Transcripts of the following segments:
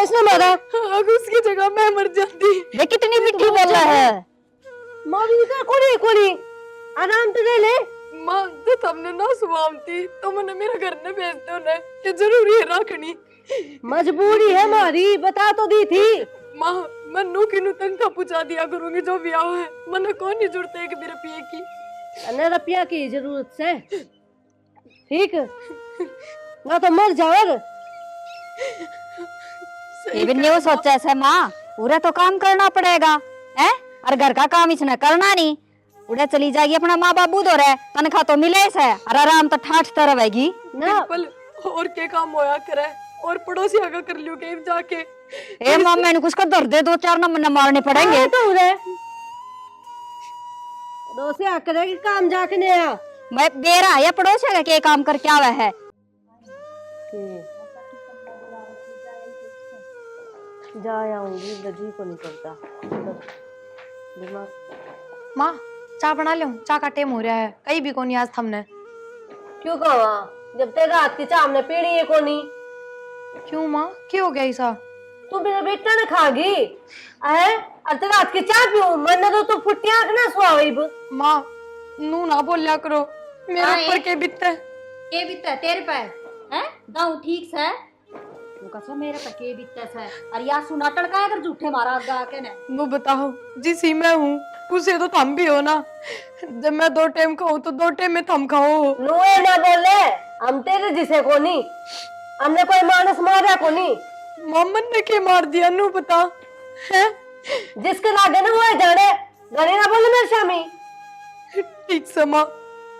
इसने मारा? अगर उसकी जगह मैं मर जाती। ये कितनी मिठी बोल रहा है। माँ भी का कोनी कोनी आराम तो दे ले। माँ जो तुमने ना सुवामती तो मैंने मेरे घर ने भेज दो ने, ये जरूरी है रखनी। मजबूरी है हमारी, बता तो दी थी। माँ मैं नू की नू तंखा पूछा दिया करूंगी जो भी आओ है, मैंने कौन नहीं जुड़ते एक भी रुपये की। अन्य रुपया की जरूरत से ठीक ना तो मर जाओगे। ये भी नहीं सोचा है माँ, पूरा तो काम करना पड़ेगा है, और घर का काम इसने करना नहीं। उड़े चली जाएगी अपना माँ बाबू दो रहे, तनखा तो मिले से और आराम तो ठाठ तरह रहेगी ना। और के काम होया करे और पड़ोसी आगा कर लियो के जाके। ए माँ मैंने कुछ का दर्द दे, 2-4 नंबर मारने पड़ेंगे। तो उड़े दोसे आकर के काम जाके ने आ मैं बेरा या पड़ोसी का के काम कर क्या है। जा आऊंगी, दजी को नहीं करता दिमाग। माँ चाय बना लो, चाय का टाइम हो रहा है, कहीं भी कोनी आज हमने। क्यों कहा जब तेरे रात की चाय हमने पीड़ी है कोनी। क्यों माँ क्या हो गया ऐसा? तू मेरा बेटा ने खागी है और तेरे रात की चाय पीऊं, मन तो फुटिया ना सुहावीब। माँ नू ना बोलिया करो, मेरे ऊपर के बित्ते तेरे पे है दाऊ ठीक से तू कसो मेरे पे के बित्ते से और या सुना टड़का अगर झूठे मारा गा के ने। वो बताओ जिस ही मैं हूँ उसे तो थम भी हो ना, जब मैं 2 टाइम खाऊं तो 2 टाइम में थम खाओ। नुए ना बोले, हम तेरे जिसे कोनी, हमने कोई मानस मारा कोनी। मोहम्मद ने के मार दिया नू बता है? जिसके लागे ना वो जाने, गने ना बोले मेरे शामी। ठीक से माँ,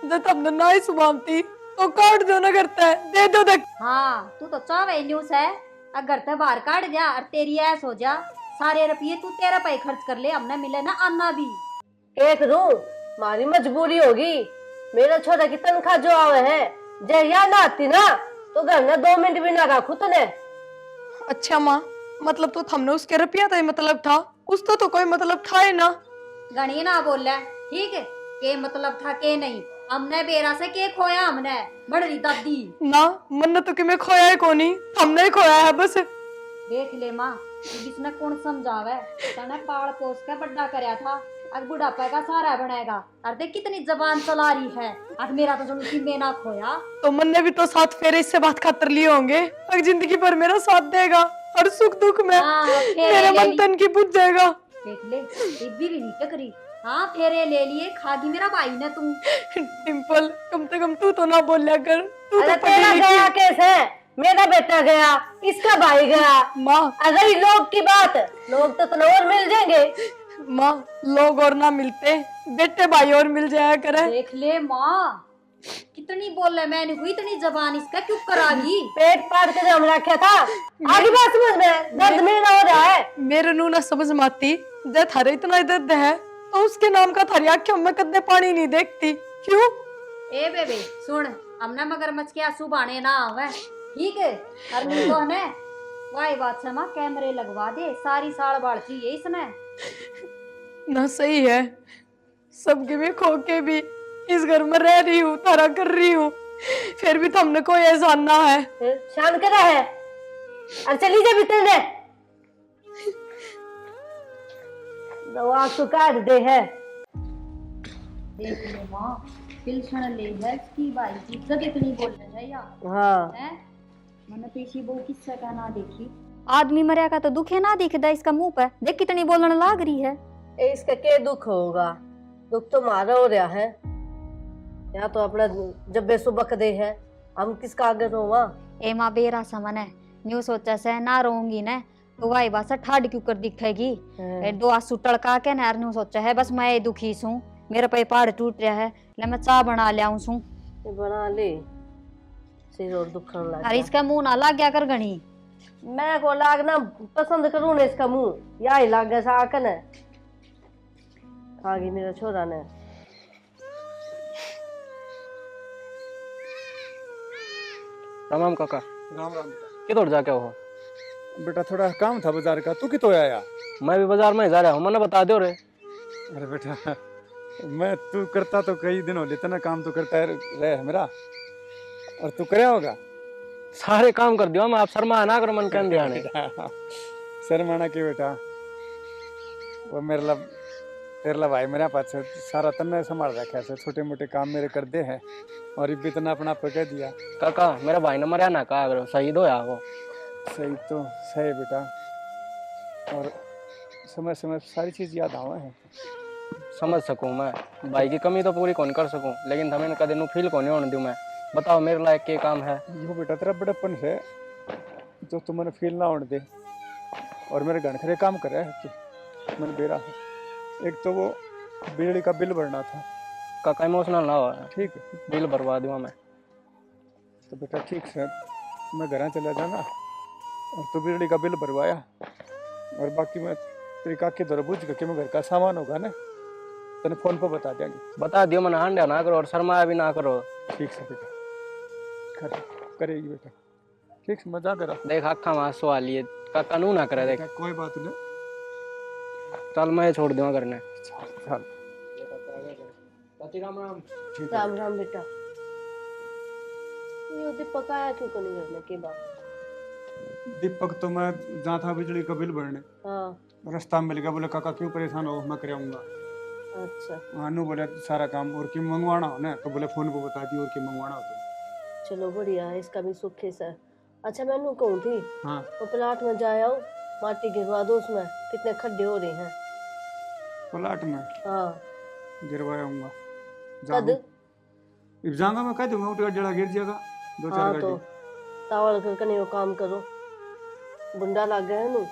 जब तुमने ना ही सुभावती तो काट दो ना करता है, दे दो तक। हाँ तू तो चावे न्यूज है, अगर ते बाहर काट जा और तेरी ऐस हो जा, सारे रुपये तू तेरा पे खर्च कर ले, हमने मिले ना अन्ना भी। एक रू मारी मजबूरी होगी, मेरा छोरा की तनख्वाह जो आवे है जय या ना आती ना तो घर में 2 मिनट भी ना रखू तूने। अच्छा माँ मतलब तो हमने उसके रुपया था मतलब था, उसका तो कोई मतलब था ही ना। गणी ना बोले ठीक है, के मतलब था के नहीं, हमने बेरा से के खोया, हमने बड़ी दादी ना मन तो कि मैं खोया है कोनी, हमने ही खोया है बस। देख ले माँ जिसने कौन समझावे, तने पाल पोस के बड़ा करया था, अब बुढ़ापे का सहारा बनेगा, और देख कितनी जबान चला रही है, अब मेरा तो जो में ना खोया। तो मन ने भी तो 7 फेरे इससे बात खातर लिए होंगे, अब जिंदगी भर मेरा साथ देगा और सुख दुख में मेरे मन तन की बुझ जाएगा। देख ले भी नहीं टकरी, हाँ फेरे ले लिए खागी मेरा भाई ने तू। डिम्पल कम से कम तू तो ना बोलिया कर, तू अरे तो तेरा गया कैसे, मेरा बेटा गया, इसका भाई गया। माँ अगर लोग की बात, लोग तो और मिल जाएंगे। माँ लोग और ना मिलते, बेटे भाई और मिल जाया करे। देख ले माँ कितनी बोल रहे, मैंने कोई इतनी जबान इसका क्यों करागी। पेट पाट के जम रखा था, आगे बात समझ में, दर्द मेरा हो रहा है। मेरे नू ना समझ माती, जब थारे इतना दर्द है तो उसके नाम का थारी आंखों में कदे पानी नहीं देखती क्यों? ए बेबे सुन, हमने मगरमच्छ के आंसू बाने ना आवे ठीक है, और तो ने वाई बात से माँ कैमरे लगवा दे, सारी साल बाढ़ चाहिए इसने ना। सही है, सबके भी खो के भी इस घर में रह रही हूँ, तारा कर रही हूँ, फिर भी तुमने कोई एहसान ना है। शान करा है और चली जा भीतर ने दवा को काट दे है। देख ले माँ पिलसण ले है इसकी भाई की इज्जत इतनी बोल रहे है यार। हाँ है मैंने पेशी बहु किस्सा का ना देखी, आदमी मरिया का तो दुखे ना दिखदा इसका मुंह पे, देख कितनी बोलने लाग रही है। इसका क्या दुख होगा, दुख तो मारा हो रहा है, या तो अपना जब बेसुबक दे है, हम किसका आगे रोवा। ए माँ बेरा समन है, न्यू सोचा से ना रोऊंगी ना तो वाई बात से ठाड क्यों कर दिखेगी। 2 आंसू टड़का के ना न्यू सोचा है बस मैं दुखी सू, मेरे पे पहाड़ टूट रहा है, ले मैं चाय बना ले आऊं सू। बना ले सिर और दुखन लग अरे इसका मुंह ना लाग गया कर गणी, मैं को लागना पसंद करूं ना इसका मुंह, या ही लाग गया आकन है खागी मेरा छोरा ने। राम राम काका। राम राम किधर जाके हो? बेटा, थोड़ा काम था बाजार का, तू कितो आया? मैं भी बाजार में जा रहा हूँ, मैंने बता दो रे। अरे बेटा, मैं तू करता तो कई दिन हो लेते ना, काम तो करता है रहे मेरा, और तू करे होगा सारे काम कर दियो मैं, आप शर्मा ना करो मन कहन दिया ने। शर्माना के बेटा, वो मेरे ला तेरे ला भाई मेरे पास सारा तन्ने संभाल रखा है, छोटे मोटे काम मेरे कर दे हैं और ये भी इतना अपना पे कह दिया। काका मेरा भाई ने मरिया ना कहा करो, शहीद होया वो। सही तो सही बेटा, और समय समय सारी चीज याद आवा है। समझ सकूं मैं, भाई की कमी तो पूरी कौन कर सकूं, लेकिन थमें कदे नु फील कौन होने दूं मैं। बताओ मेरे लायक के काम है। यो बेटा तेरा बड़प्पन है जो तू मैंने फील ना होने दे, और मेरे घर खरे काम कर रहा है तू मन बेरा है। एक तो वो बिजली का बिल भरना था। काका इमोशनल ना हो, ठीक है बिल भरवा दूंगा मैं। तो बेटा ठीक है, मैं घर चला जाना और तू बिजली का बिल भरवाया, और बाकी मैं तेरी काकी द्वारा पूछ के मैं घर का सामान होगा ना तेने फोन पर बता देंगे। बता दियो मन, हांडा ना करो और शर्माया भी ना करो। ठीक है बेटा, करेगी बेटा, ठीक है मजा करा। देख आखा में आंसू आ लिए, काका नू ना करे देख। बेटा, कोई बात नहीं, चल मैं छोड़ दूंगा करने। चल राम राम। ठीक है राम राम बेटा। ये दीपक आया क्यों को नहीं करने के बाद? दीपक तो मैं जहाँ था बिजली का बिल भरने, हाँ रास्ता में मिल गया, बोले काका क्यों परेशान हो, मैं कराऊंगा। अच्छा अनु बोले सारा काम और क्यों मंगवाना हो ना, तो बोले फोन पे बता दी और क्यों मंगवाना हो तो। चलो बढ़िया है, इसका भी सुख है सर। अच्छा मैं नू कहूँ थी, हाँ वो प्लाट में जाए आओ, माटी गिरवा दो, उसमें कितने खड्डे हो रहे हैं। प्लाट में हाँ गिरवाऊंगा, कद? जाऊंगा मैं, कह दूंगा उठ जड़ा गिर जाएगा दो हाँ चार तो गाड़ी तावल करके नहीं वो काम करो, बुंडा लग गया है नू।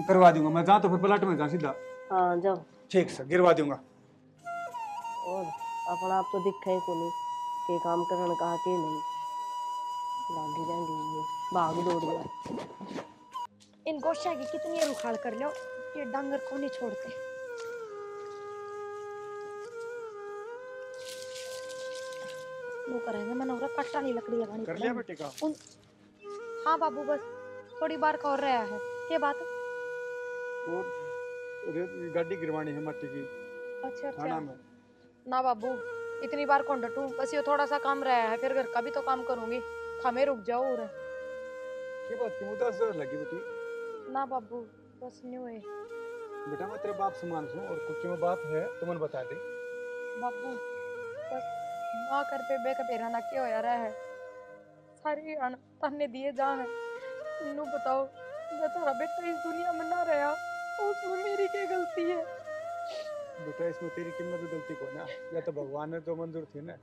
करवा दूंगा मैं, जहाँ तो फिर प्लाट में जा सीधा। हाँ जाओ। ठीक से गिरवा दूंगा। और अपना आप तो दिखे ही को नहीं के काम करने कहा के नहीं, लागी रहेंगी ये भाग दौड़ गया। इन गोशा की कितनी रुखाड़ कर लो, ये डांगर को नहीं छोड़ते। वो करेंगे मनोहरा, कट्टा नहीं लकड़ी लगानी कर लिया बेटे का? हाँ बाबू, बस थोड़ी बार का और रहा है। क्या बात? वो गाड़ी गिरवानी है मट्टी की अच्छा थाना में। ना बाबू, इतनी बार कौन डटूं, बस ये थोड़ा सा काम रहा है, फिर घर का भी तो काम करूंगी। थमे रुक जाओ। और की बात की मुद्दा से लगी बेटी? ना बाबू, बस न्यू है बेटा मैं तेरे बाप समान हूँ, और कुछ में बात है तो मन बता दे। बाबू। बस माँ कर पे बे का पेरा ना क्या होया रहा है, सारी तन्ने दिए जा है। इन्नू बताओ, जब तारा बेटा इस दुनिया में ना रहा, उसमें मेरी क्या गलती है? बेटा इसमें तेरी कीमत की गलती को ना, या तो भगवान ने तो मंजूर थी ना,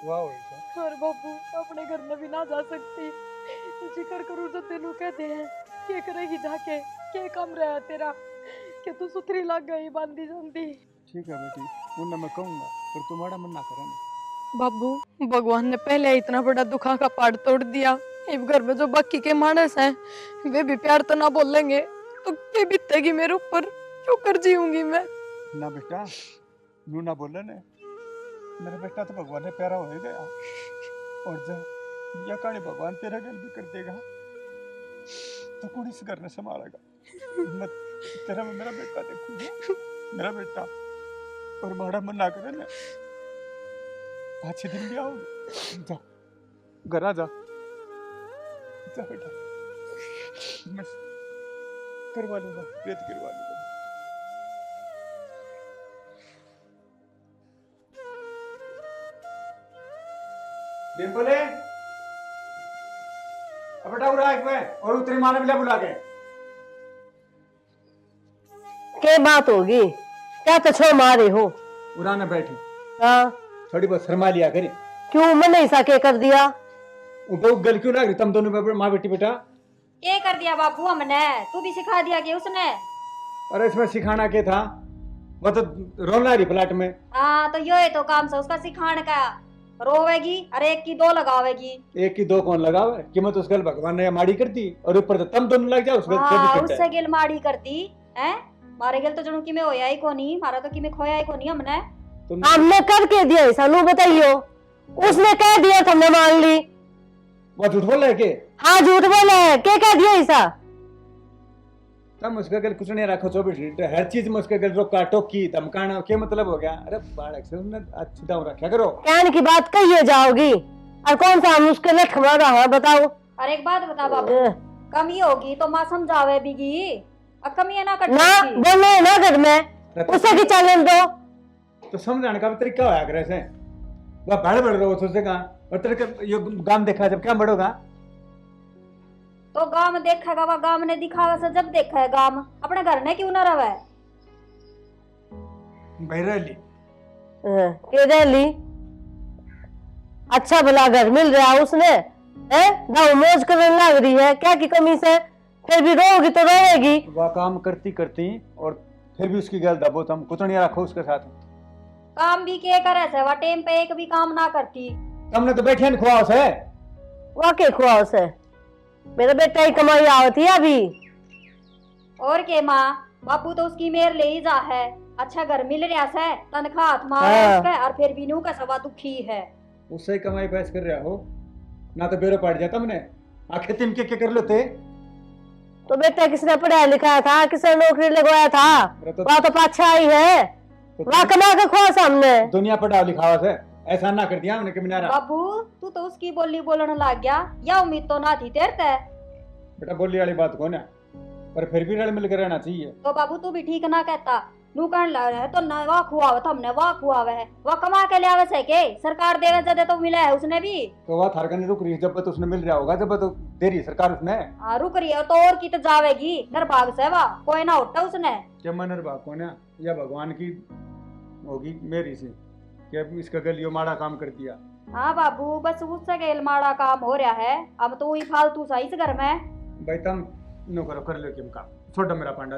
वाह हुई था। और बाबू अपने घर में भी ना जा सकती, जिक्र करूँ तो तेनू कहते हैं क्या करेगी जाके, क्या काम रहा तेरा कि तू सुथरी लग गई बांधी जंदी। ठीक है बेटी, मुन्ना मैं कहूँगा, पर तुम्हारा मन ना करे ना। बाबू भगवान ने पहले इतना बड़ा दुखा का पहाड़ तोड़ दिया, इस घर में जो बाकी के मानस हैं वे भी प्यार तो ना बोलेंगे तो क्या बीतेगी मेरे ऊपर, क्यों कर जीऊंगी मैं? ना बेटा नू ना बोले ने, मेरा बेटा तो भगवान ने प्यारा हो गया, और जब या काली भगवान तेरा गल भी कर देगा तो कौन इस घर ने संभालेगा। मैं तेरा मेरा बेटा देखूंगा, मेरा बेटा, और माड़ा मन ना करे ना, अच्छे दिन भी आओगे। जा घर आ जा, जा बेटा, मैं करवा लूंगा, प्रेत करवा लूंगा। डिम्पले, अब बेटा उड़ा एक में, और तेरी माँ ने मिला बुला के। क्या बात होगी, क्या तो छो मारे हो? उड़ा ना बैठी, हाँ थोड़ी बहुत शर्मा लिया करी। क्यों मन ऐसा क्या कर दिया? वो गल क्यों लग रही तुम दोनों माँ बेटी बेटा? ये कर दिया बाबू हमने, तू भी सिखा दिया कि उसने। अरे इसमें सिखाना क्या था, वो तो रोना रही प्लाट में। हाँ तो यो है तो काम से उसका सिखाने का, रोवेगी और एक की दो लगावेगी। एक की दो कौन लगावे, कीमत उस गल भगवान ने माड़ी कर दी, और ऊपर तो तुम दोनों लग जाओ उस गल हाँ, उससे गिल माड़ी करती है, मारे गिल तो जनू की में होया ही को नहीं, मारा तो की में खोया ही को नहीं हमने। हमने करके दिया ऐसा, नु बताइयो। उसने कह दिया तो हमने मान ली। वो झूठ बोल रहे के? हाँ झूठ बोले है, क्या कह दिया ऐसा? तुम उसका गल कुछ नहीं रखो 24 घंटे, हर चीज में उसका गल रोका टोकी धमकाना, क्या मतलब हो गया? अरे बालक से उसने अच्छी दाव रखा करो। कहने की बात कहिए जाओगी, और कौन सा हम उसके लिए खबरा रहा है बताओ? और एक बात बता बाबू, कमी होगी तो माँ समझावे बीगी, और कमी है ना कर ना बोले ना घर में उसे की चैलेंज दो। तो समझाने का भी तरीका होया करे से। वह बड़े बड़े रहो सोचते कहाँ, और तेरे के ये गांव देखा जब क्या बढ़ोगा। तो गांव में देखेगा, वह गांव ने दिखावा से जब देखा है गांव, अपने घर ने क्यों ना रवे। बहरली के रैली अच्छा भला घर मिल रहा उसने, है दाऊ मौज करने लग रही है, क्या की कमी से फिर भी रोगी तो रोएगी। वह काम करती करती और फिर भी उसकी गल दबो, तुम कुतनिया रखो उसके साथ। काम भी के करे से, वह टेम पे एक भी काम ना करती। तुमने तो बैठे खुआओ से। वाकई खुआ उसे, मेरा बेटा ही कमाई आवती है अभी। और के माँ, बापू तो उसकी मेर ले ही जा है, अच्छा घर मिल रहा से, तनख्वाह हाथ मार हाँ। उसका, और फिर भी नू का सवा दुखी है। उससे ही कमाई पैस कर रहा हो ना, तो बेरो पड़ जाता हमने आखिर तुम क्या कर लेते। तो बेटा किसने पढ़ाया लिखाया था, किसने नौकरी लगवाया था, तो वह तो पाछा आई है, वह कमा के खुआ सामने। दुनिया पढ़ा लिखावा से ऐसा ना कर दिया हमने कि मिनारा। बाबू तू तो उसकी बोली बोलने लग गया, या उम्मीद तो ना थी तेरे ते। बेटा बोली वाली बात कौन है, पर फिर भी रल मिल कर रहना चाहिए। तो बाबू तू भी ठीक ना कहता, नू कहने लग रहा है तो ना वाह खुआवत हमने, वाह खुआवे है, वह कमा के ले आवे से के, सरकार देवे जदे तो मिला है उसने भी। तो वह थारका नहीं रुक रही, जब तो उसने मिल रहा होगा, जब तो दे रही सरकार उसने। हाँ रुक रही है तो और की तो जावेगी, नरभाग से वाह कोई ना उठा उसने। क्या मनर बात कौन है, या भगवान की होगी मेरी से कि अब इसका गलियो माड़ा काम कर दिया। हाँ बाबू बस उससे गेल माड़ा काम हो रहा है, अब तो वही फालतू सा इस घर में। भाई तुम नो करो, कर लो किम काम, छोड़ो मेरा पांडा,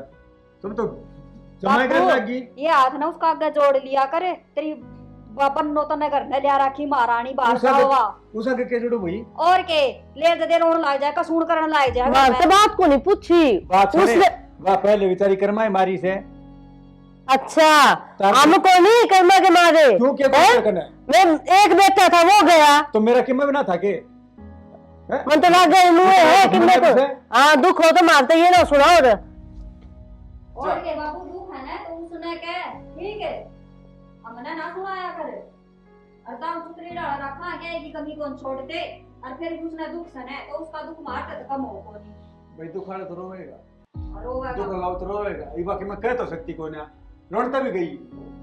तुम तो जमाई कर लगी। ये हाथ ना उसका आगे जोड़ लिया करे, तेरी बन्नो तो ने घर ने लिया रखी महारानी बाहर का हुआ। उसा के जुड़ो भाई, और के ले जदे रोन लग जाए, कसून करने लग जाए घर में। तो बात को नहीं पूछी बात उसने। सुने, वह पहले बेचारी करमाई मारी से। अच्छा हमको नहीं कर्मा के मारे, क्यों क्या हैं? करना है? मैं एक बेटा था वो गया, तो मेरा किम्मा भी ना था के मन तो लग गए मुँह है कि मेरे को हाँ दुख हो तो मारते ही ना सुना। और के बाबू दुख है ना तो सुने के ठीक है, हमने ना सुनाया करे, और ताऊ सुतरी डाल रखा के की कमी कौन छोड़ दे, और फिर भी उसने दुख सने तो उसका दुख मार के तो कम हो कोनी। भाई दुख वाला तो रोएगा, और रोगा दुख लगा तो रोएगा, ये बाकी मैं कह तो सकती को ना, रोनता भी गई।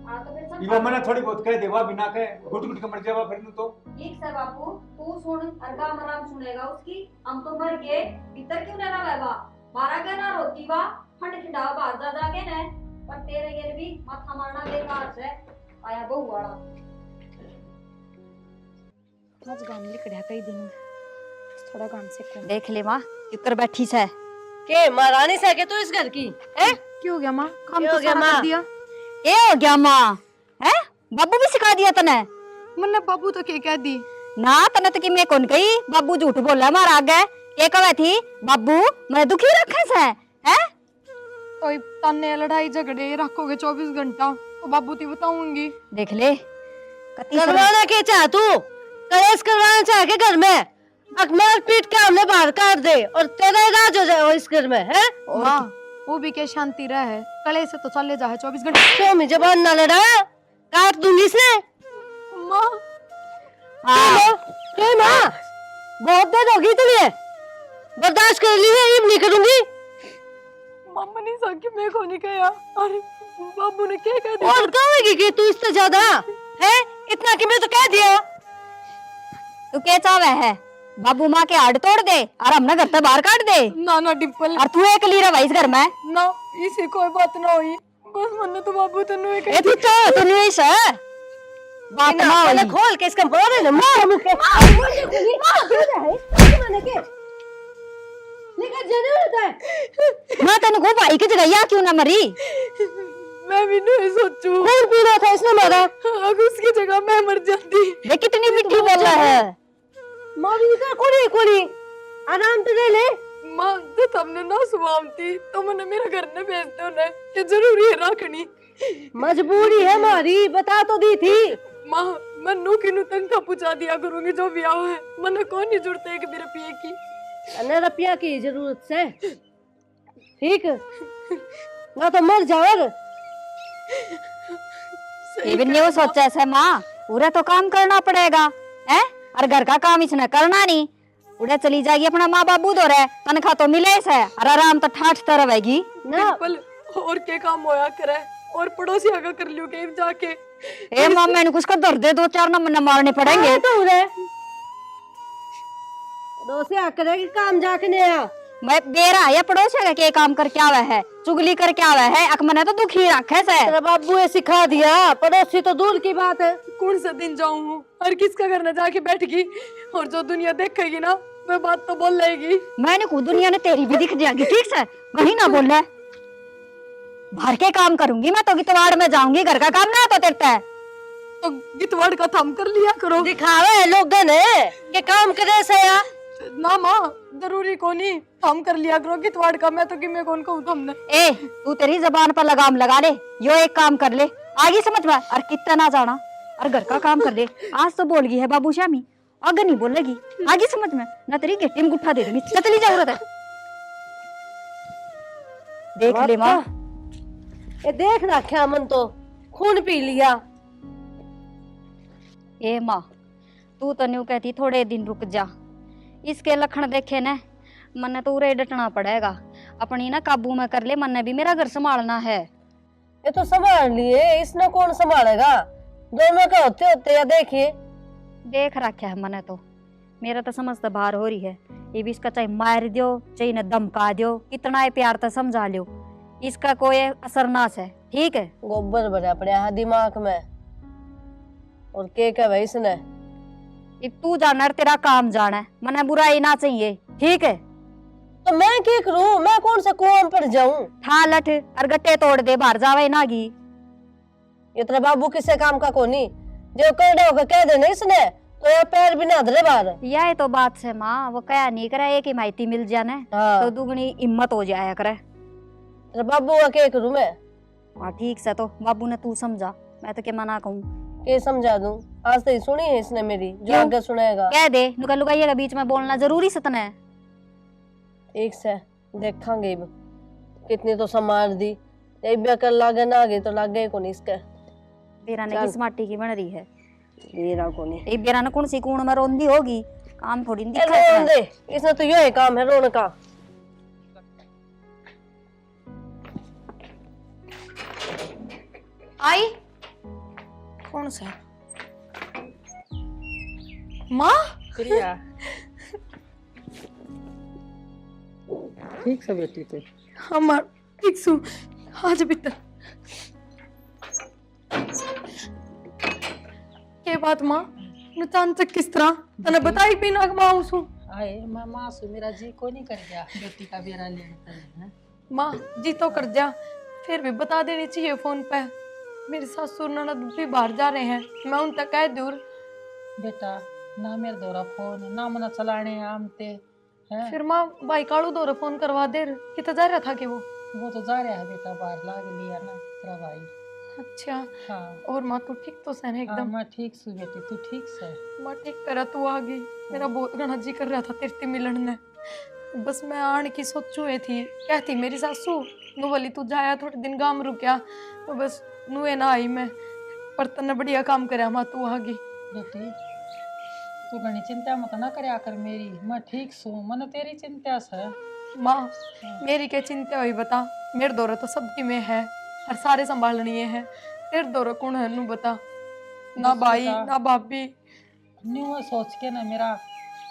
हां तो फिर सब ये मैंने थोड़ी बहुत कह देवा बिना कहे, घुट घुट के मर जावा फिर तो। ठीक है बापू, तू सुन और काम आराम सुनेगा उसकी, हम तो मर गए, भीतर क्यों ना रहा मारा गया ना रोती वा, ठंड ठंडा बाहर जा जाके ने, पर तेरे गेल भी माथा मारना बेकार से आया बहु वाला। आज गान लिखड़ा कई दिन थोड़ा गान से कौन देख ले माँ किकर बैठी से के महारानी से के तो इस घर की है। क्यों हो गया माँ, काम क्यों तो हो गया सारा माँ? कर दिया। ए हो गया माँ, है बाबू भी सिखा दिया तने मैंने बाबू तो क्या कह दी, ना, तने तो कि मैं कौन कही बाबू झूठ बोला मारा आगे, ये कहे थी बाबू मैं दुखी रखे से है। तो ताने लड़ाई झगड़े रखोगे 24 घंटा तो बाबू ती बताऊंगी। देख ले कती करवाना के चाह तू, कलेश करवाना चाह के घर में, अकमार पीट के हमने बाहर काट दे और तेरा इलाज हो जाए इस घर में है। माँ वो भी क्या शांति रहे, कले से तो चले जाए 24 घंटे। क्यों मुझे जबान ना लड़ा, काट दूंगी इसे। माँ क्यों माँ, बहुत देर होगी तुम्हें, बर्दाश्त कर ली है, ये नहीं करूंगी। मम्मा नहीं सकी, मैं को नहीं कहा, अरे बाबू ने क्या कह दिया। और कहोगी कि तू इससे ज्यादा है, इतना कि मैं तो कह दिया। तू क्या चाहे है बाबू माँ के हाड़ तोड़ दे और हमने घर से बाहर काट दे, ना ना डिम्पल, और तू एक ली रहा इस घर में ना इसी कोई बात ना हुई, बस मैंने तो बाबू तेनू एक ए तू तो नहीं से बात ना पहले हुई। खोल के इसका बोल रहे ना मार मुके लेकिन जरूरत है माँ तेन को भाई की जगह क्यों ना मरी, मैं भी नहीं सोचू, कौन पीना था इसने मारा। अगर उसकी जगह मैं मर जाती। देख कितनी मिठी बोल रहा है। माँ भी का कोड़ी कोड़ी आराम तो ले ले। माँ जब हमने ना सुवामती तो मैंने मेरे घर ने भेजते उन्हें कि जरूरी है रखनी, मजबूरी है हमारी, बता तो दी थी। माँ मैं नू की नू तंग का पूछा दिया करूंगी जो भी आओ है, मैंने कौन नहीं जुड़ते है कि मेरे पिए की अने रुपया की जरूरत से, ठीक ना तो मर जाओ। ये भी नहीं सोचा ऐसे माँ, पूरा तो काम करना पड़ेगा है, और घर का काम इसने करना नहीं, उड़े चली जाएगी अपना माँ बाबू दो रहे तनखा तो मिले से और आराम तो ठाठ तरह रहेगी ना। डिम्पल और के काम होया करे और पड़ोसी आगा कर लियो के जाके। ए माँ मैंने कुछ कर दर्द दे 2-4 नंबर मारने पड़ेंगे। तो उड़े दोस्त करेगी काम जाके नहीं आया। मैं बेरा या पड़ोसी का के काम करके आवा है चुगली करके आवा है अक मने तो दुखी रखे से। तेरा बाबू ये सिखा दिया, पड़ोसी तो दूर की बात है। कौन सा दिन जाऊं और किसका घर न जाके बैठगी और जो दुनिया देखेगी ना वो बात तो बोल लेगी। मैंने खुद दुनिया ने तेरी भी दिख जाएगी ठीक से वही ना बोल रहे। बाहर के काम करूंगी मैं तो गितवाड़ में जाऊंगी घर का काम ना तो तेरता है तो गितवाड़ का थम कर लिया करो। दिखावे लोग ने के काम करे से या ना माँ जरूरी कोनी थम कर लिया करो गितवाड़ का। मैं तो कि मैं कौन कहूँ तुमने। ए तू तेरी जबान पर लगाम लगा ले यो एक काम कर ले आगे समझ में और कितना ना जाना और घर का काम कर ले। आज तो बोल गई है बाबू श्यामी आगे नहीं बोलेगी आगे समझ में ना तेरी गिट्टी में गुट्ठा दे दूंगी चली जा उधर देख ले माँ। ये देख रखा मन तो खून पी लिया। ए माँ तू तो न्यू कहती थोड़े दिन रुक जा इसके लक्षण देखे न मन्ने तो उरे डटना पड़ेगा अपनी ना काबू में कर ले मन्ने भी मेरा घर संभालना है। ये तो संभाल लिए इसने कौन संभालेगा दोनों के होते होते या देखिए देख रखा है मने तो मेरा तो समझ तो बाहर हो रही है ये भी इसका चाहे मार दो चाहे न धमका दो कितना है प्यार तो समझा लो इसका कोई असर ना है ठीक है। गोबर भरा पड़ा है दिमाग में और के भाई इसने तू जाना तेरा काम जाना है मने बुराई ना चाहिए ठीक है। तो मैं क्या करूं मैं कौन सा कुआं पर जाऊं। ठा लठ और गट्टे तोड़ दे बाहर जावे नागी। ये तेरा बाबू किसे काम का कोनी जो कर होगा कह देना इसने तो यार पैर भी ना धरे बाहर। यह तो बात है माँ वो क्या नहीं करे एक ही माहिती मिल जाने हाँ। तो दुगनी हिम्मत हो जाया करे। तेरा बाबू का क्या करूं मैं। हाँ ठीक से तो बाबू ने तू समझा मैं तो क्या मना कहूँ के समझा दूं आज तो ही सुनी है इसने मेरी जो क्यों? आगे सुनेगा कह दे नुका लुगाइया के बीच में बोलना जरूरी सतन है। एक से देखांगे अब कितनी तो संभाल दी एक कर लागे ना आगे तो लागे को नहीं इसके बेरा ने किस माटी की बन रही है बेरा को नहीं एक बेरा ने कौन सी कूण में रोंदी होगी काम थोड़ी नहीं दिखा रोन इसमें। दे इसने तो यही काम है रोन का। आई कौन सा माँ प्रिया ठीक से बेटी तू हमार ठीक सु आज भीतर के बात माँ अचानक किस तरह तने बताई भी ना माँ उसू आए मैं माँ सु मेरा जी को नहीं कर गया बेटी का बेरा लेने हैं। माँ जी तो कर जा फिर भी बता देनी चाहिए फोन पे। मेरे ससुर ननद भी बाहर जा रहे हैं मैं उन तक कह दूर। बेटा ना मेरे दौरा फोन ना मना चलाने आमते हैं। फिर माँ भाई कालू दौरा फोन करवा दे कितना जा रहा था कि वो तो जा रहा है बेटा बाहर लाग लिया ना तेरा भाई। अच्छा हाँ और माँ तू ठीक तो सहन हाँ एकदम। मैं ठीक सु बेटी तू ठीक से। माँ ठीक करा तू आ गई मेरा बहुत घना जी कर रहा था तेरे मिलन ने। बस मैं आने की सोचू थी कहती मेरी सासू नु वाली तू जाया थोड़े दिन गांव रुकया तो बस नुए ना आई मैं पर तने बढ़िया काम करया माँ तू आ गई। बेटी तू घनी चिंता मत ना करया कर मेरी मैं ठीक सु मन तेरी चिंता से। माँ मेरी क्या चिंता हुई बता मेरे दौरा तो सबकी में है हर सारे संभालनी है तेरे दौरा कौन है नू बता ना भाई ना भाभी। न्यू सोच के ना मेरा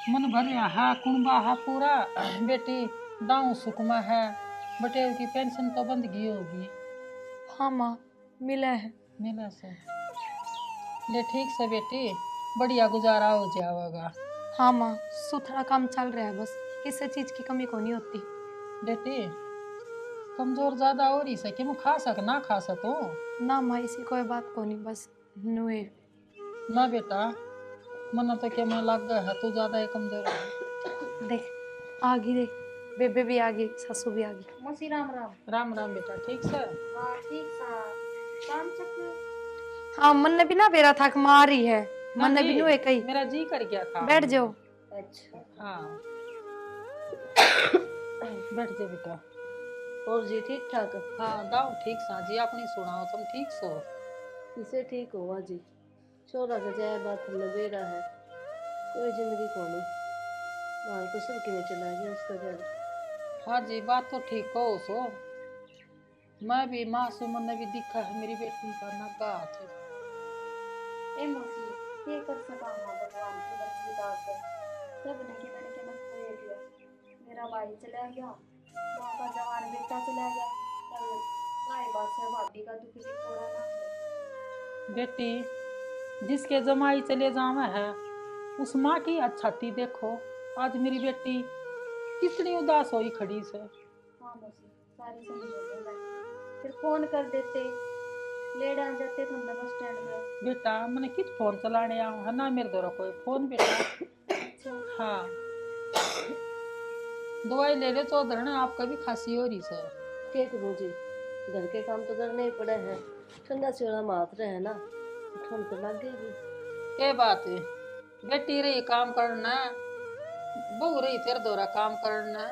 मन भर हा कुंबा हा पूरा बेटी दाऊ सुकमा है बटेर की पेंशन तो बंद गई होगी। हाँ माँ मिला है मिला से ले ठीक से बेटी बढ़िया गुजारा हो जाएगा। हाँ माँ सुथरा काम चल रहा है बस किसी चीज की कमी को नहीं होती। बेटी कमजोर ज्यादा हो रही से कि मैं खा सक ना खा सको ना माँ इसी कोई बात को नहीं बस नुए ना बेटा मन तो क्या मैं लग गया है तू ज्यादा ही कमजोर है। देख आ गई देख बेबे भी आ गई सासू भी आ गई। मसी राम राम। राम राम बेटा ठीक से। हाँ ठीक सा काम चक। हाँ मन ने भी ना बेरा था मार रही है मन ने भी नुए कही मेरा जी कर गया था बैठ जाओ। अच्छा हाँ बैठ जा बेटा। और जी ठीक ठाक हाँ दाऊ ठीक सा जी अपनी सुनाओ तुम ठीक सो। किसे ठीक हुआ जी छोरा का जाए बात में बेरा है कोई जिंदगी को नहीं माल को सब किमें चला गया उसका घर। हाँ जी, बात तो ठीक हो सो। मैं भी मासूम ने भी दिखा है मेरी बेटी का नगा हाथ। ए मौसी ये कर सका मां भगवान की मर्जी दास है। सब ने कि मैंने क्या खोए दिया। मेरा भाई चला गया, मां का जवान बेटा चला गया, कल भाई बात से भाभी का दुख भी थोड़ा ना है। बेटी, जिसके जमाई चले जावा है उस माँ की अच्छाती देखो। आज मेरी बेटी कितनी उदास होई खड़ी से। हाँ मौसी सारी समझ मैं फिर फोन कर देते, ले डाल जाते थे हमने बस स्टैंड में। बेटा मैंने कित फोन चलाने आऊँ है ना, मेरे द्वारा कोई फोन बेटा। अच्छा हाँ, दवाई ले ले तो धरना आपका भी खांसी हो रही सर। क्या करूँ जी, घर के काम तो करने ही पड़े हैं। ठंडा चोला मात रहे है ना, ठंड तो लग गई। के बात है, बेटी रही काम करना, बहू रही तेरे द्वारा काम करना।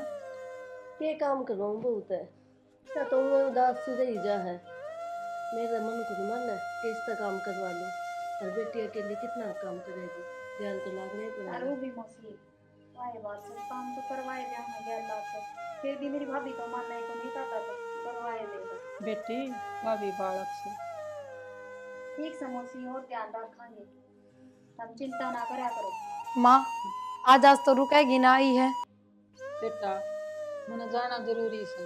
के काम करूँ बहुत है, क्या तो मैं उदास सी रही जा है। मेरा मन को मन है कि इसका काम करवा लूँ, और बेटी अकेली कितना काम करेगी, ध्यान तो लागना ही और पड़ेगा। वो भी मौसी भाई बात से काम तो करवाए दिया मैं गैर बात से, फिर भी मेरी भाभी तो मानने को नहीं चाहता तो करवाए देगा। बेटी भाभी बालक से ठीक से मौसी और ध्यान रखेंगे, तुम चिंता ना करा करो। माँ आज तो रुकेगी ना आई है। बेटा मैंने जाना जरूरी से,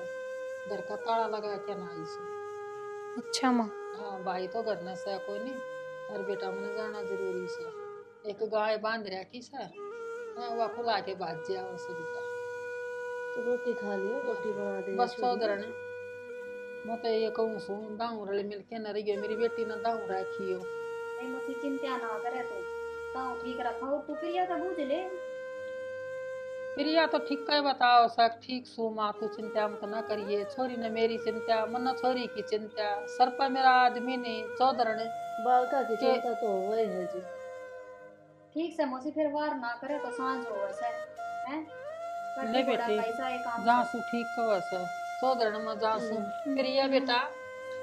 घर का ताला लगा के ना आई से। अच्छा माँ। हाँ भाई तो घर न से कोई नहीं, और बेटा मैंने जाना जरूरी से। एक गाय बांध रहा की से, हाँ वह खुला के भाग जाए और सभी का। तो रोटी खा लियो, रोटी बना दे। बस चौधर ने मैं तो ये कहूँ सू दाऊ रल मिलके न रही मेरी बेटी ने दाऊ रखी हो। नहीं मौसी चिंता ना करे तू, ताऊ ठीक रखा हो तू प्रिया का बूझ ले। प्रिया तो ठीक है बताओ सक ठीक सू माँ तू चिंता मत ना करिए। छोरी ने मेरी चिंता, मन छोरी की चिंता, सर पर मेरा आदमी नहीं चौधर ने। बालका की चिंता तो वही है जी। ठीक से मौसी फिर वार ना करे तो सांझ हो वैसे हैं। नहीं बेटी, जहाँ सू ठीक कवा से चौधर ने मैं जहाँ सू प्रिया बेटा।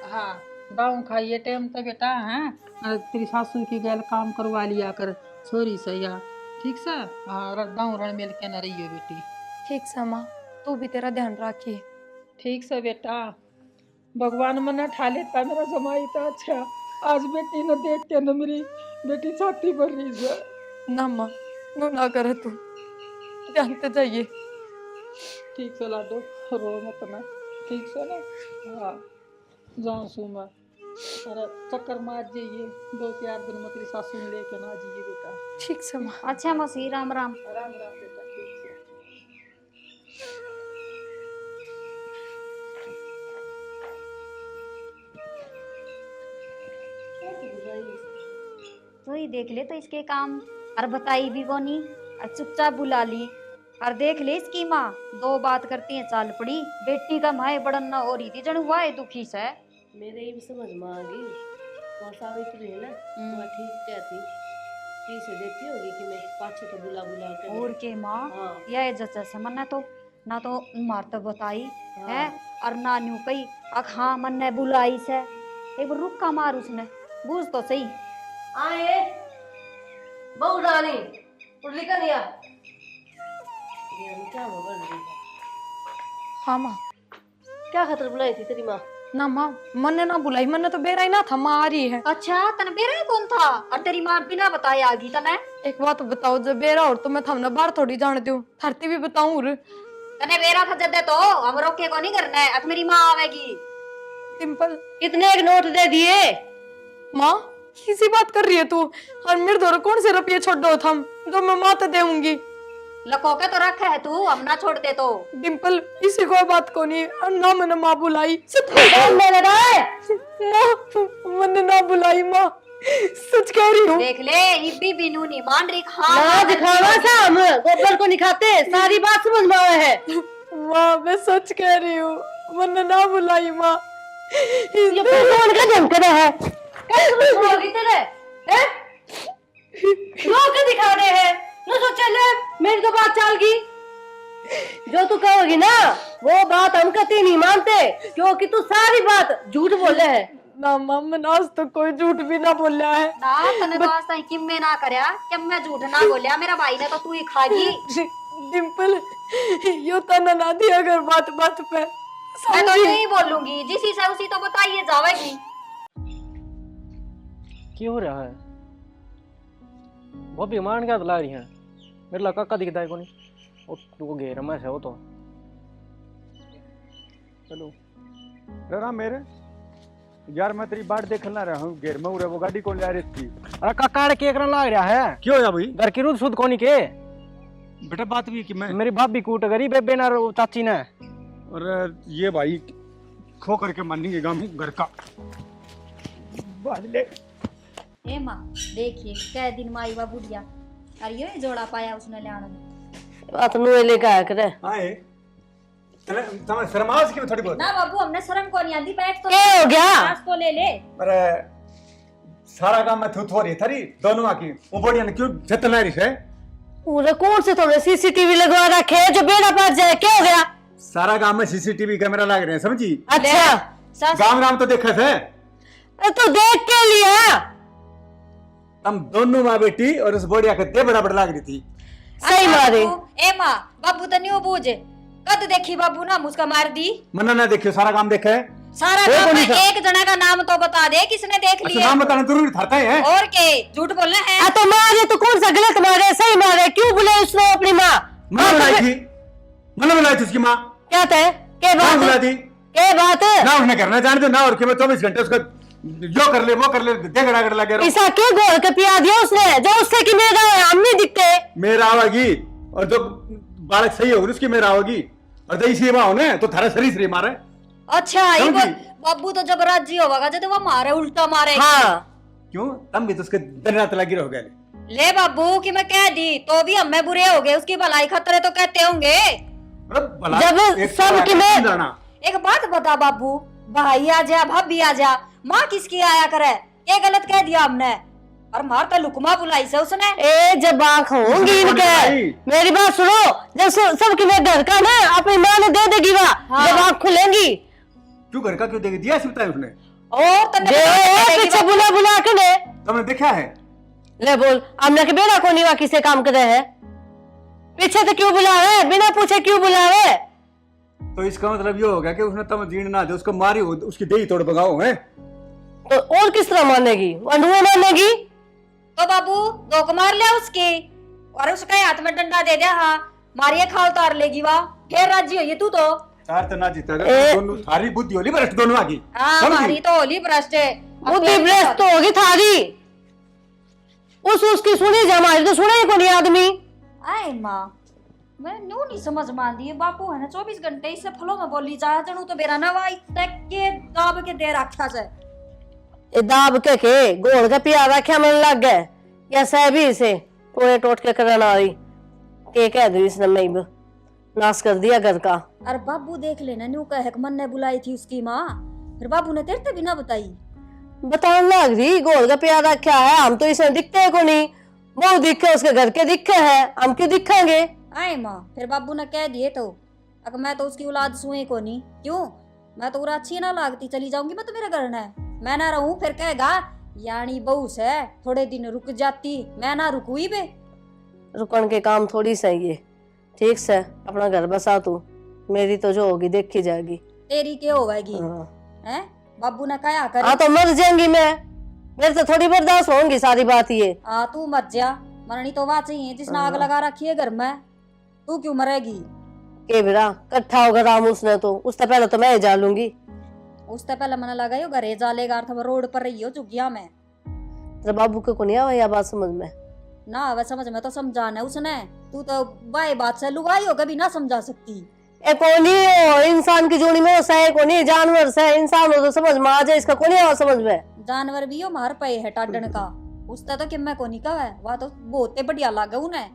हाँ दाऊ खाइए टाइम तो बेटा हैं, और तेरी सासू की गैल काम करवा लिया कर छोरी से या ठीक से। हाँ दाऊ रण मिल के न रही हो बेटी। ठीक से माँ, तू भी तेरा ध्यान रखिए। ठीक से बेटा, भगवान मन ठा लेता मेरा जमाई तो अच्छा। आज बेटी न देख के न मेरी बेटी छाती भर रही है। ना माँ नो ना करे तू, ध्यान से जाइए। ठीक से लाडो रो मत ना, ठीक से ना। हाँ जाऊँ सू मैं, अरे चक्कर मार जाइए 2-4 दिन में तेरी सासू ने लेके ना जाइए बेटा। ठीक से माँ। अच्छा मौसी राम राम। राम राम बेटा, ठीक से। तो ही देख ले तो इसके काम, और बताई भी को नहीं, और चुपचाप बुला ली। और देख ले इसकी माँ 2 बात करती है चाल पड़ी, बेटी का माए बड़न ना हो रही थी जन हुआ है दुखी से। मेरे ही भी समझ में आ गई, वहाँ सावित्री है ना, वहाँ ठीक क्या थी, ठीक से देती होगी कि मैं पाछे तो बुला बुला कर। और के माँ हाँ यह जचा समन ना तो मार तो बताई हाँ। है, और ना न्यू कही अख हाँ मन ने बुलाई से एक बार रुक का मार उसने बूझ तो सही। आए बहु रानी उड़ली का नहीं आ क्या हो बन रही है। हाँ माँ। क्या खतर बुलाई थी तेरी माँ? ना माँ मैंने ना बुलाई, मैंने तो बेरा ही ना था, माँ आ रही है। अच्छा तने बेरा कौन था, और तेरी माँ बिना बताए आ गई तने। एक बात बताओ, जब बेरा और तो मैं थमने बाहर थोड़ी जान दूं, थरती भी बताऊं। तने बेरा था जदे तो हम रोके को नहीं करना है, अब मेरी माँ आवेगी। सिंपल कितने एक नोट दे दिए? माँ किसी बात कर रही है तू, और मेरे द्वारा कौन से रुपये छोड़ दो थम जो मैं माँ तो देऊंगी। लको के तो रखा है तू, हम ना छोड़ दे तो। डिम्पल किसी को बात को नहीं, और ना मैंने माँ बुलाई। मैंने माँ मैंने ना बुलाई माँ, सच कह रही हूँ। देख ले इब्बी बिनू नहीं मान रही। ना दिखावा सा हम गोबर को नहीं खाते, सारी बात समझ में आवे है। माँ मैं सच कह रही हूँ, मैंने ना बुलाई माँ। ये कौन का जम कर है? कैसे समझ होगी तेरे? हैं? लोग के दिखा रहे हैं, ना सोचे ले मेरी तो बात चल गई। जो तू कहोगी ना वो बात हम कभी नहीं मानते, क्योंकि तू सारी बात झूठ बोले है। ना माँ मैंने आज तक कोई झूठ भी ना बोला है। ना तने तो आज तक किम में ना करया, कि मैं झूठ ना बोलिया, मेरा भाई ने तो तू ही खागी। डिम्पल यो तना ना दिया कर बात बात पे। मैं तो नहीं बोलूंगी, जिसी से उसी तो बताइए जावेगी। क्यों हो रहा है? वो भी मान क्या ला रही है? मेरे लड़का का दिखता है को नहीं, वो घेर में है वो तो। चलो राम मेरे यार, मैं तेरी बाट देख ना रहा हूँ घेर में उरे वो गाड़ी कौन ले रही थी? अरे काकाड़ के करन लाग रहा है। क्यों या भाई? घर की रूद सुध कोनी के बेटा बात भी कि मैं मेरी भाभी कूट गरी बेबे ना चाची ने। और ये भाई खो करके मानेंगे गांव घर का बात ले। ए माँ देखिए कै दिन माई बा बुढ़िया और ये जोड़ा पाया उसने ले आने बात नुए ले का करे। आए तने शर्मास की थोड़ी बहुत ना बाबू, हमने शर्म को नहीं आती, बैठ तो क्या हो गया? सांस तो ले ले। अरे सारा काम में थू थोड़ी थरी दोनों आकी वो बढ़िया ने क्यों जतना रही है? पूरे कौन से तुमने सीसीटीवी लगवा रखे है जो बेड़ा पास जाए? क्या हो गया? सारा गांव में सीसीटीवी कैमरा लग रहे हैं समझी? अच्छा गांव तो देखा थे तो देख के लिया। हम दोनों माँ बेटी और उस बढ़िया के बराबर लग रही थी। सही मारे। ए माँ बाबू तो नहीं बूझ कद देखी बाबू ना मुझका मार दी। मना ना देखियो सारा काम देखा है। सारा वो काम कौन में सा? एक जना का नाम तो बता दे किसने देख अच्छा लिया। नाम बताना जरूरी था है? और के झूठ बोलना है। तो मारे तो कौन सा गलत मारे सही मारे? क्यों बुलाए उसने अपनी माँ? मन बुलाई थी, मन बुलाई थी उसकी माँ। क्या थे? क्या कौन बुलाई बात? थी? क्या बात? ना उसने करना जानते ना और कि मैं 24 घंटे उसका जो कर ले वो कर ले देगड़ा कर लगे रहो। ऐसा क्या गोल के पिया दिया उसने जो उससे कि मेरा हम नहीं दिखते। मेरा आवागी और जो बालक सही होगी उसकी मेरा आवागी और दही सेवा होने तो थारा शरीर से मारे। अच्छा ये समझी? बाबू तो जब राजी होगा जब वो मारे उल्टा मारे। हाँ क्यों तुम भी तो उसके दिन रात लगी रहोगे। ले बाबू कि मैं कह दी तो भी हमें बुरे हो गए, उसकी भलाई खतरे तो कहते होंगे। जब सब कि मैं एक बात बता बाबू, भाई आ जा भाभी आ जा माँ किसकी आया करे? क्या गलत कह दिया हमने? और मार तो लुकमा बुलाई से उसने। ए जब आँख होंगी इनके, मेरी बात सुनो, जब सब कि मैं घर का ना अपनी माँ ने दे देगी वहाँ जब आँख खुलेंगी। क्यों घर का क्यों देगी? दिया सिर्फ उसने और तन्ने पीछे बुला बुला के ने तुमने देखा है? ले बोल हमने के बेड़ा को नहीं किसे काम करे है? पीछे तो क्यों बुलावे? बिना पूछे क्यों बुलावे? तो इसका मतलब ये हो गया कि उसने तम जीण ना दे उसको मारी हो उसकी देही तोड़ भगाओ है? तो और किस तरह मानेगी? अनुए मानेगी? तो बाबू धोख मार लिया उसके और उसके हाथ में डंडा दे दिया। हाँ मारिए खा उतार लेगी वहाँ, फिर राजी होगी तू तो। तार तो ना जीतेगा दोनों थारी बुद्धि होली भ्रष्ट दोनों आगी। हाँ हमारी तो होली भ्रष्ट है। बुद्धि भ्रष्ट तो होगी थारी। उसकी सुनी जा, हमारी तो सुने ही कोई आदमी। आए माँ मैं न्यू नहीं समझ मानती है बापू है ना 24 घंटे इससे फलों में बोली जा जनू तो बेरा ना वाई तक के दाब के दे रखा से। ए दाब के गोल का पिया रखा मन लग गए या सहबी से टोए टोट के करना आ रही के कह दू इसने मैं नाश कर दिया घर का। अरे बाबू देख लेना न्यू कह मन ने बुलाई थी उसकी माँ, फिर बाबू ने तेरे से भी ना बताई। बताने लग रही गोल का पिया रखा है, हम तो इसे दिखते को नहीं, वो दिखे उसके घर के दिखे है, हम क्यों दिखेंगे? आए माँ फिर बाबू ने कह दिए तो अगर मैं तो उसकी औलाद सुई को नहीं, क्यों मैं तो उरा अच्छी ना लागती चली जाऊंगी मैं तो मेरे घर न मैं ना रहूं फिर कहेगा यानी बहू से थोड़े दिन रुक जाती, मैं ना रुकूई बे। रुकन के काम थोड़ी सही है, ठीक से अपना घर बसा तू, मेरी तो जो होगी देखी जाएगी। तेरी क्या होगी? हैं बाबू ने कहा कर हाँ तो मर जाएंगी मैं, मेरे तो थोड़ी बर्दाश्त होंगी सारी बात ये। हाँ तू मत जा, मरनी तो वहाँ चाहिए जिसने आग लगा रखी है घर में, तू क्यों मरेगी? के बिरा कट्ठा होगा राम उसने तो, उससे पहले तो मैं जा लूंगी। उससे पहले मैंने लगा घरे जालेगा था रोड पर रही हो चुकिया में। तो बाबू को नहीं आवा यह बात समझ में ना वह समझ में तो समझाना उसने, तू तो बाई बात से लुगाई हो कभी ना समझा सकती। ए कोनी हो इंसान की जोड़ी में सही कोनी, जानवर से इंसान हो तो समझ में आ जाए, इसका कोनी आवा समझ में। जानवर भी हो मार पे है टाडन का, उसका तो किम्मे कोनी का है, वह तो बहुत बढ़िया लगा उन्हें।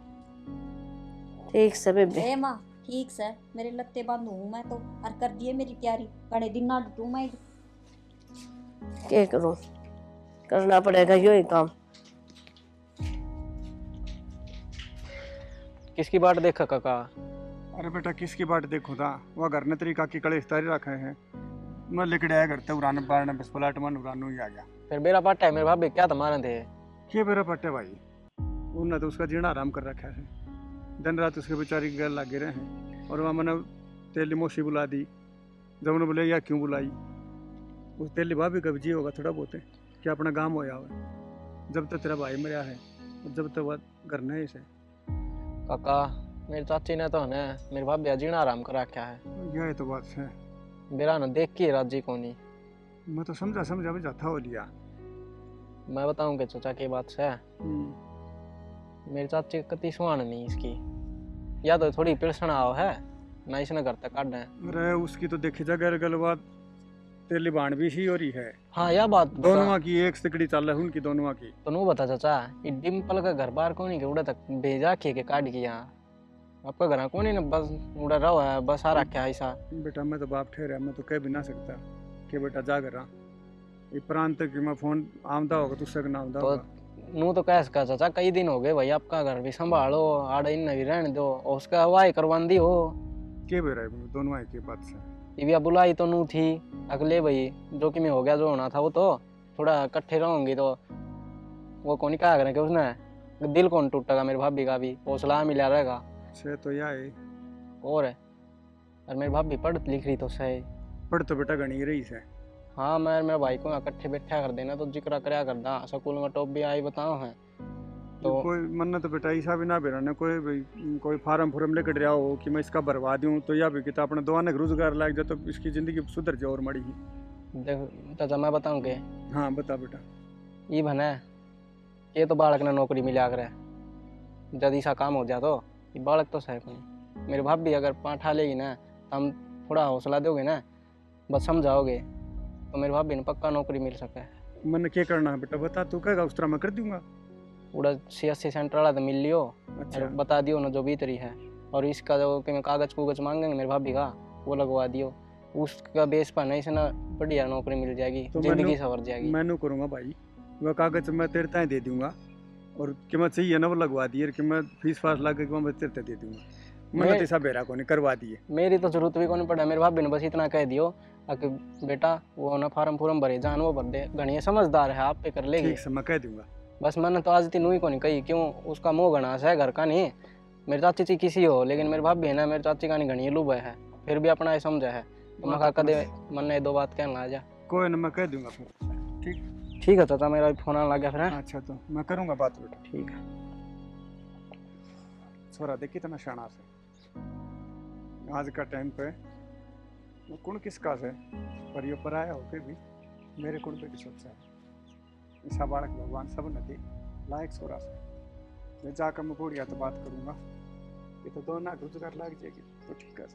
ठीक से बेबे। ए माँ ठीक से मेरे लत्ते बांधू हूँ मैं तो, और कर दिए मेरी तैयारी, बड़े दिन ना डूटू मैं। क्या करूं, करना पड़ेगा यो ही काम। किसकी बाट देखा काका? अरे बेटा किसकी बाट देखो था, वह घर ने तरीका की कड़े इस्तारी रखे हैं, मैं लेके आया करते उड़ाने बारने बस पलाट मन उड़ानू ही आ गया। फिर मेरा पाटा है, मेरे भाभी क्या तुम्हारे थे? ये मेरा पट्टे भाई उन्होंने तो उसका जीना आराम कर रखा है, दिन रात उसके बेचारी की गल लगे रहे हैं। और वहाँ मैंने तेली मौसी बुला दी। जब उन्होंने बोले या क्यों बुलाई, उस तेली भाभी का भी जी होगा थोड़ा बहुत है कि अपना गाँव होया हुआ। जब तक तेरा भाई मरा है और जब तक वह घर नहीं इसे काका मेरी चाची ने तो है मेरे भाभी जीना आराम करा रखा है। यह तो बात है। मेरा ना देख के राजी को नहीं। मैं तो समझा भी जाता हो लिया। मैं बताऊं कि चाचा की बात से मेरी चाची कति सुहान नहीं इसकी, या तो थोड़ी पिलसण आओ है ना इसने घर तक काट है। अरे उसकी तो देखी जा गल बात तेली बाण भी सी हो रही है। हाँ यह बात दोनों की एक सिकड़ी चल रही उनकी दोनों की। तो नू बता चाचा ये डिम्पल का घर बार कौन के उड़ा तक भेजा के काट के यहाँ आपका घर कौन ना बस उड़ा रहा है बस आ रखा है ऐसा। बेटा मैं तो बाप ठहरा, मैं तो कह भी ना सकता कि बेटा जा कर ये प्रांत की मैं फोन आमदा होगा तुझसे ना आमदा तो होगा। नू तो कह सका चाचा कई दिन हो गए भाई आपका घर भी संभालो आड़े इन भी रहने दो और उसका हवाई करवान दी हो के बे रहे दोनों की बात से ये भी बुलाई तो नू थी अगले भाई जो कि मैं हो गया जो होना था वो तो थोड़ा इकट्ठे रहूंगी तो वो कौन कहा करें कि उसने दिल कौन टूटेगा मेरी भाभी का भी हौसला मिला रहेगा से तो यह है। और है और मेरी भाभी पढ़ लिख रही तो सही पढ़ तो बेटा गणी रही से। हाँ मैं मेरे भाई को इकट्ठे बैठा कर देना तो जिक्र करया करदा स्कूल में टॉप भी आई बताओ है तो कोई मन तो बेटा ऐसा भी ना बेरा ने कोई फार्म लेकर रहा हो कि मैं इसका भरवा दूं तो या भी कि अपने दोनों ने रोजगार लाग जाए तो इसकी जिंदगी सुधर जाए और मड़ी देख चाचा मैं बताऊं के हाँ बता बेटा। ये बने ये तो बालक ने नौकरी मिला करे जब ऐसा काम हो जाए तो ये बालक तो सही नहीं। मेरी भाभी अगर पाठा लेगी ना तो हम थोड़ा हौसला दोगे ना बस समझाओगे तो मेरी भाभी ने पक्का नौकरी मिल सके। मैंने क्या करना है बेटा बता, तू कहेगा उस तरह मैं कर दूंगा। उड़ा CSC सेंटर वाला तो मिल लियो अच्छा और बता दियो ना जो भीतरी है और इसका जो कि मैं कागज मांगेंगे मेरे भाभी का वो लगवा दियो उसका बेस पर नहीं से ना बढ़िया नौकरी मिल जाएगी तो जिंदगी संवर जाएगी। मैं नू करूँगा भाई, वह कागज मैं तेरे ताए दे दूंगा और कि मैं चाहिए ना वो लगवा दिए कि मैं फीस फास ला के मैं तेरे दे दूंगा। मैंने तो बेरा को नहीं करवा दिए। मेरी तो जरूरत भी नहीं पड़ा मेरे भाभी ने बस इतना कह दियो कि बेटा वो ना फार्म भरे जान वो भर दे घनी समझदार है आप पे कर लेगी। ठीक से मैं कह दूंगा। बस मैंने तो आज तीनों ही को नहीं कही क्यों उसका मोह घना सा है घर का नहीं मेरी चाची ची किसी हो लेकिन मेरी भाभी है ना मेरी चाची का नहीं घनी लुभ है फिर भी अपना ये समझा है तो मैं कदे मन ने दो बात कहना आ जा कोई ना मैं कह दूंगा फिर। ठीक है चाचा मेरा फोन आने लग गया फिर है? अच्छा तो मैं करूंगा बात बेटा। ठीक है छोरा देख कितना शाना से आज का टाइम पे कुण किसका से पर ये पराया होके भी मेरे कुण पे की सोचा है ऐसा बालक भगवान सब न दे लायक छोरा से मैं जाकर मैं बुढ़िया तो बात करूंगा ये तो दोनों रोजगार लग जाएगी तो ठीक है।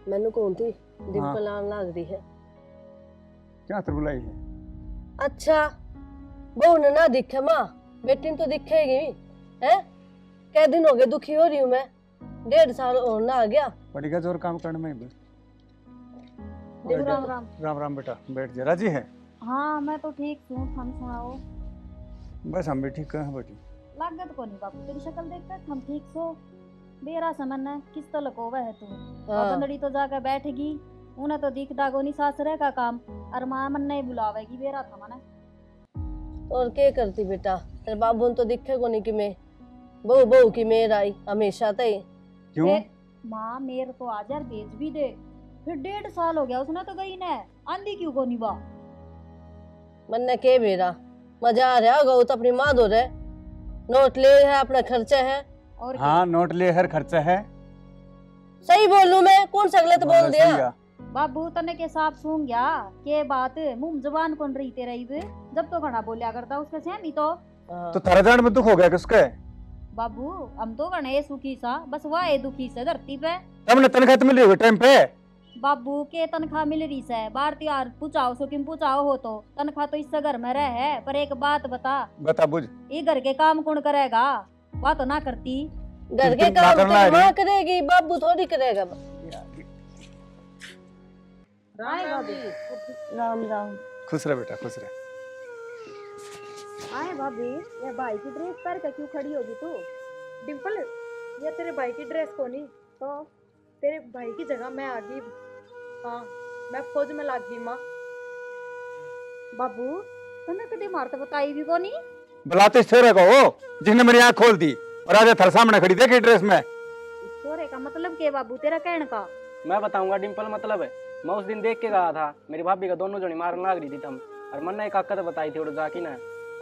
मैनू कौन थी डिम्पल आन लग रही है। क्या तो बुलाई है। अच्छा बहू ने ना दिखे माँ बेटी ने तो दिखेगी है। कै दिन हो गए दुखी हो रही हूँ मैं 1.5 साल और ना आ गया। पड़ेगा जोर काम करने में बस। राम राम। राम राम बेटा बैठ जा। राजी है। हाँ मैं तो ठीक हूँ हम सुनाओ। बस हम भी ठीक है बेटी। लागत को नहीं बापू तेरी शक्ल देख कर हम ठीक सो बेरा समन है किस तो लकोवा है तू बंदड़ी तो जाकर बैठेगी उन्हें तो दिख दागो नहीं सासरे का काम और माँ मन नहीं बुलावेगी बेरा था मने। और क्या करती बेटा तेरे बाबू ने तो दिखे को नहीं कि मैं बहू बहू की मेर आई हमेशा तय। क्यों माँ मेरे तो आज यार बेच भी दे फिर 1.5 साल हो गया उसने तो गई ना आंधी क्यों को नहीं बा मन ने के बेरा मजा आ रहा होगा तो अपनी माँ दो रहे नोट ले है अपना खर्चा है। और हाँ नोट ले हर खर्चा है। सही बोलूं मैं कौन सा गलत बोल दिया। बाबू तने के साफ सुन गया के बात मुंह जबान कौन रही तेरा जब तो घना बोलिया करता उसके सहमी तो तारा जान में दुख हो गया किसके। बाबू हम तो गणे सुखी सा बस वह है दुखी से धरती पे हमने तनख्वाह तो मिली होगी टाइम पे। बाबू के तनख्वाह मिल रही है बार त्योहार पूछाओ सो किम पूछाओ हो तो तनख्वाह तो इससे घर में रह है पर एक बात बता बुझ ये घर के काम कौन करेगा वह तो ना करती घर के काम तो माँ करेगी बाबू थोड़ी करेगा। राम राम। खुश रह बेटा खुश रह। आए भाभी ये भाई की ड्रेस पहन के क्यों खड़ी होगी तू। डिम्पल ये तेरे भाई की ड्रेस कोनी तो तेरे भाई की जगह मैं आ गई। हाँ मैं फौज में लग गई माँ। बाबू तने कदी मार तो बताई भी कोनी बुलाते इस छोरे को हो जिसने मेरी आंख खोल दी और आज थारे सामने खड़ी देखी ड्रेस में। छोरे का मतलब के बाबू तेरा कहने का? मैं बताऊंगा डिम्पल मतलब है। मैं उस दिन देख के गया था मेरी भाभी का दोनों जनी मारने लग रही थी तम, और मैंने एक काकत बताई थी उड़ जाकी ना,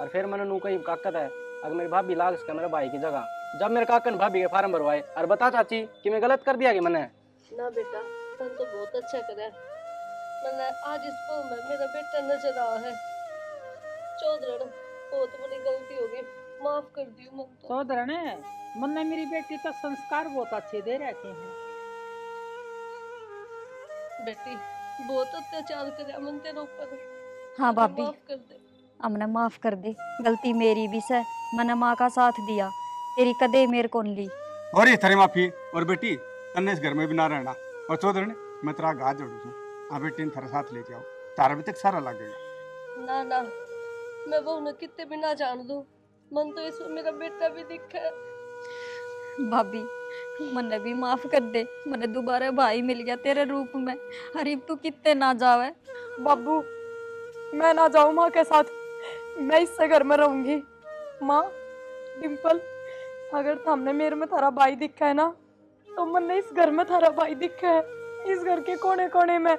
और फिर मैंने नू कही काकत है अगर मेरी भाभी लाग सके मेरे भाई की जगह। जब मेरे काकन भाभी के फार्म भरवाए और बता चाची कि मैं गलत कर दिया कि मैंने। ना बेटा तुम तो बहुत अच्छा करे। मैंने आज इस फोन में मेरा बेटा नजर आ है। चौधरी बहुत बड़ी गलती होगी, माफ कर दियो मन तो। सोदरण मन्ने मेरी बेटी तो संस्कार बहुत अच्छे दे रखे हैं। बेटी बहुत अत्याचार करे मन तेरे ऊपर। हाँ भाभी, माफ कर दे। हमने माफ कर दे, गलती मेरी भी से, मैंने माँ का साथ दिया, तेरी कदे मेरे को ली। और ये थारी माफी। और बेटी तन्ने इस घर में भी ना रहना। और चौधरी मैं तेरा हाथ जोड़ू छू, हाँ बेटी थारे साथ ले जाओ, तारा भी तक सारा लगेगा। ना ना मैं वो न कितने भी ना जान दूं, मन तो इसमें मेरा बेटा भी दिखा है। भाभी मने भी माफ कर दे, मने दोबारा भाई मिल गया तेरे रूप में। अरे तू कितने ना जावे। बाबू मैं ना जाऊँ माँ के साथ, मैं इससे घर में रहूंगी। माँ डिम्पल, अगर तुमने मेरे में थारा भाई दिखा है ना, तो मैंने इस घर में थारा भाई दिखा है। इस घर के कोने कोने में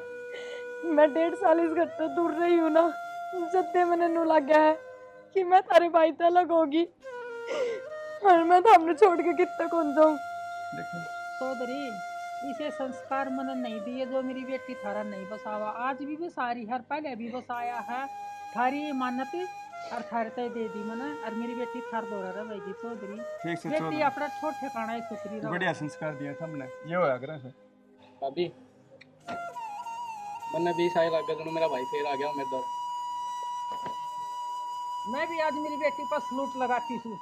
मैं 1.5 साल इस घर से दूर रही हूँ ना, जब से मैंने नू लग गया है कि मैं थारे भाई से अलग होगी, और मैं थामने छोड़ के कितना कौन जाऊँ। सोदरी इसे संस्कार मैंने नहीं दिए जो मेरी बेटी थारा नहीं बसावा। आज भी बसा रही है, पहले भी बसाया है। थारी मान्यत और थारे तय दे दी मैंने, और मेरी बेटी थार दौरा रहेगी। चौधरी ठीक से बेटी चौधरी अपना छोट ठिकाना है सुथरी रहो। बढ़िया संस्कार दिया था हमने, ये होया करे से। भाभी मैंने 20 साल लग गया मेरा भाई फिर आ गया मेरे दर। मैं भी आज मेरी बेटी पर सलूट लगाती हूँ।